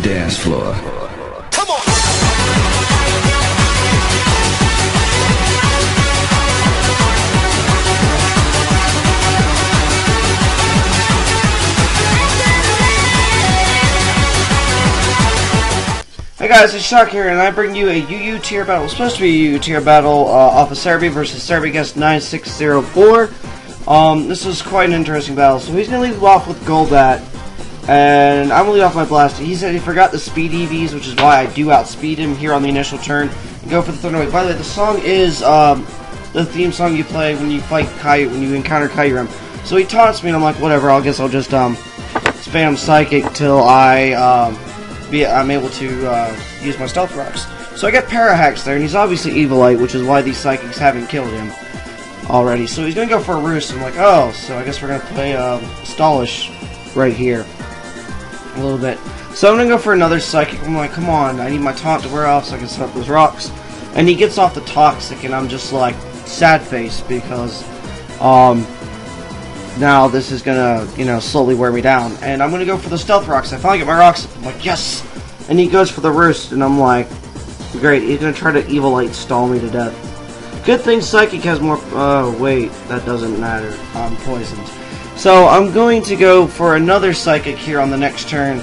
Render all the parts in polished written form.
dance floor. Come on. Hey guys, it's Shark here, and I bring you a UU tier battle. It's supposed to be a UU tier battle off of Serebii versus SerebiiGuest9604. This is quite an interesting battle. So he's going to lead off with Golbat, and I'm going to lead off my Blaster. He said he forgot the speed EVs, which is why I do outspeed him here on the initial turn, and go for the Thunderwave. By the way, the song is the theme song you play when you fight when you encounter Kyurem. So he taunts me, and I'm like, whatever, I guess I'll just spam Psychic till I'm able to use my Stealth Rocks. So I get Parahacks there, and he's obviously Evilite, which is why these Psychics haven't killed him already. So he's going to go for a Roost. I'm like, oh, so I guess we're going to play Stallish right here a little bit. So I'm going to go for another Psychic. I'm like, come on, I need my Taunt to wear off so I can set up those rocks. And he gets off the Toxic, and I'm just like, sad face, because now this is gonna, slowly wear me down. And I'm gonna go for the Stealth Rocks. I finally get my rocks. I'm like, yes! And he goes for the Roost, and I'm like, great, he's gonna try to Evilite stall me to death. Good thing Psychic has more, oh, wait, that doesn't matter. I'm poisoned. So I'm going to go for another Psychic here on the next turn,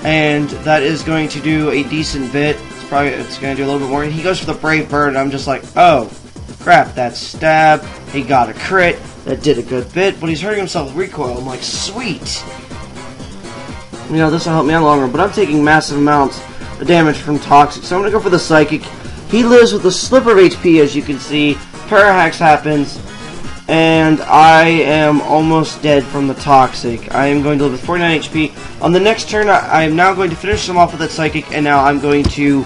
and that is going to do a decent bit. It's gonna do a little bit more. And he goes for the Brave Bird, and I'm just like, oh, crap, that's Stab. He got a crit. That did a good bit, but he's hurting himself with recoil. I'm like, sweet! This will help me out longer, but I'm taking massive amounts of damage from Toxic, so I'm going to go for the Psychic. He lives with a sliver of HP, as you can see. Parahacks happens, and I am almost dead from the Toxic. I am going to live with 49 HP. On the next turn, I am now going to finish him off with that Psychic, and now I'm going to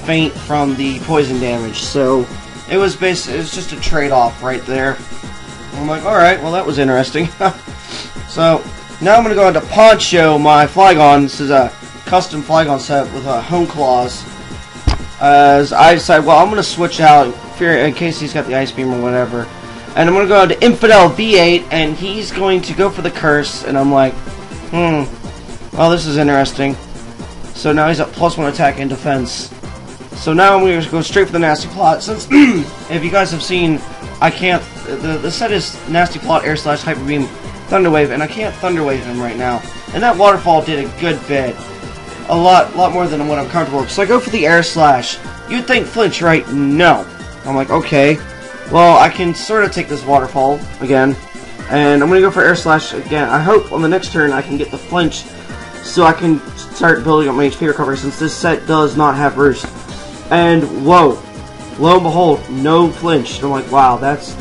faint from the poison damage. So it was just a trade-off right there. I'm like, alright, well that was interesting. So, now I'm going to go into Poncho my Flygon. This is a custom Flygon set with Home Claws. As I decide, well, I'm going to switch out in case he's got the Ice Beam or whatever. And I'm going to go into Infidel V8, and he's going to go for the Curse. And I'm like, well, this is interesting. So now he's at +1 attack and defense. So now I'm going to go straight for the Nasty Plot. Since, if you guys have seen, I can't, the set is Nasty Plot, Air Slash, Hyper Beam, Thunder Wave, and I can't Thunder Wave him right now. And that Waterfall did a good bit. A lot more than what I'm comfortable with. So I go for the Air Slash. You'd think flinch, right? No. I'm like, okay. Well, I can sort of take this Waterfall again. And I'm going to go for Air Slash again. I hope on the next turn I can get the flinch so I can start building up my HP recovery, since this set does not have Roost. And, whoa. Lo and behold, no flinch. And I'm like, wow, that's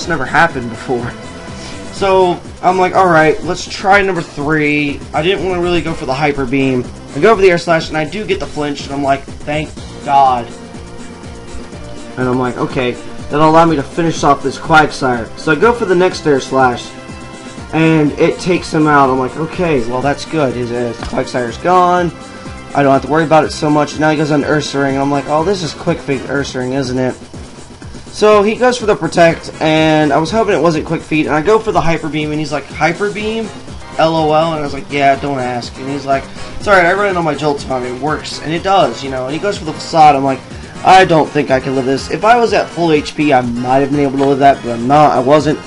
never happened before. So I'm like, alright, let's try number 3. I didn't want to really go for the Hyper Beam. I go for the Air Slash, and I do get the flinch, and I'm like, thank God. And I'm like, okay, that'll allow me to finish off this Quagsire. So I go for the next Air Slash, and it takes him out. I'm like, okay, well that's good. His Quagsire's gone. I don't have to worry about it so much. Now he goes on Ursaring, and I'm like, oh, this is Quick Feet Ursaring, isn't it? So he goes for the Protect, and I was hoping it wasn't Quick Feet, and I go for the Hyper Beam, and he's like, Hyper Beam? LOL, and I was like, yeah, don't ask. And he's like, it's alright, I run it on my Jolt Time, it works, and it does, and he goes for the Facade. I'm like, I don't think I can live this. If I was at full HP, I might have been able to live that, but I'm not, I wasn't.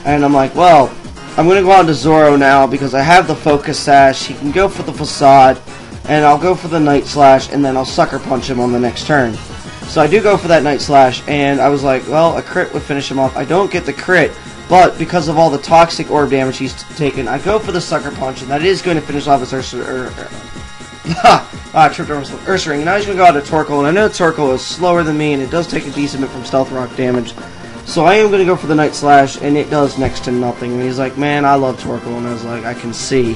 And I'm like, well, I'm going to go on to Zoro now, because I have the Focus Sash. He can go for the Facade, and I'll go for the Night Slash, and then I'll Sucker Punch him on the next turn. So I do go for that Night Slash, and I was like, well, a crit would finish him off. I don't get the crit, but because of all the Toxic Orb damage he's taken, I go for the Sucker Punch, and that is going to finish off his Ursaring. Now he's going to go out to Torkoal, and I know Torkoal is slower than me, and it does take a decent bit from Stealth Rock damage. So I am going to go for the Night Slash, and it does next to nothing. And he's like, man, I love Torkoal, and I was like, I can see.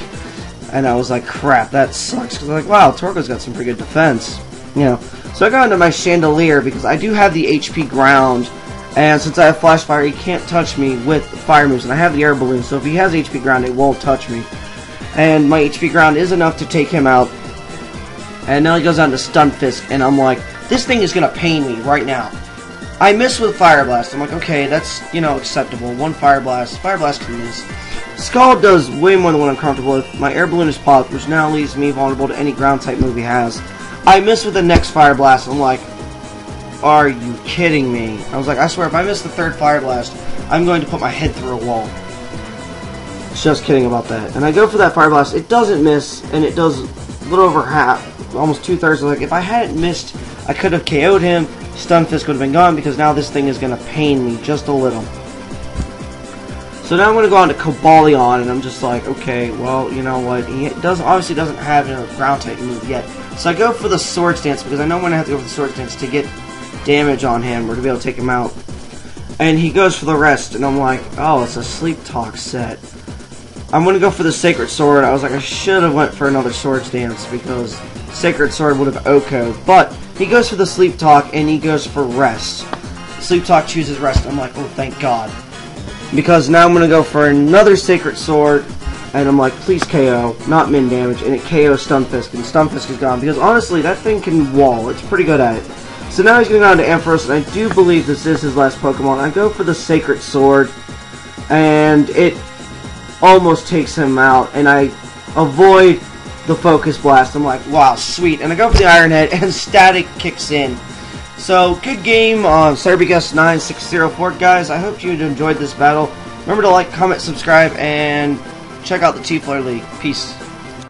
And I was like, crap, that sucks. Because I'm like, wow, Torkoal's got some pretty good defense. So I got into my Chandelier, because I do have the HP Ground. And since I have Flash Fire, he can't touch me with Fire moves. And I have the Air Balloon, so if he has HP Ground, it won't touch me. And my HP Ground is enough to take him out. And now he goes on to Stunfisk, and I'm like, this thing is going to pain me right now. I miss with Fire Blast. I'm like, okay, that's, acceptable. One Fire Blast. Fire Blast can miss. Scald does way more than what I'm comfortable with. My air balloon is popped, which now leaves me vulnerable to any ground type move he has. I miss with the next Fire Blast. I'm like, are you kidding me? I was like, I swear, if I miss the third Fire Blast, I'm going to put my head through a wall. Just kidding about that. And I go for that Fire Blast. It doesn't miss, and it does a little over half, almost 2/3. Like, if I hadn't missed, I could have KO'd him. Stunfisk would have been gone, because now this thing is going to pain me just a little. So now I'm going to go on to Cobalion, and I'm just like, okay, well, you know what? He obviously doesn't have a ground type move yet. So I go for the Sword Stance, because I know I'm going to have to go for the Sword Stance to get damage on him, or to be able to take him out. And he goes for the rest, and I'm like, oh, it's a Sleep Talk set. I'm going to go for the Sacred Sword. I was like, I should have went for another Sword Stance, because Sacred Sword would have OHKO'd. But he goes for the Sleep Talk, and he goes for Rest. Sleep Talk chooses Rest. I'm like, oh, thank God. Because now I'm going to go for another Sacred Sword, and I'm like, please KO, not min damage, and it KOs Stunfisk, and Stunfisk is gone. Because honestly, that thing can wall. It's pretty good at it. So now he's going to go on to Ampharos, and I do believe this is his last Pokemon. I go for the Sacred Sword, and it almost takes him out, and I avoid the Focus Blast. I'm like, wow, sweet. And I go for the Iron Head, and Static kicks in. So, good game on SerebiiGuest9604, guys. I hope you enjoyed this battle. Remember to like, comment, subscribe, and check out the T-Flare League. Peace.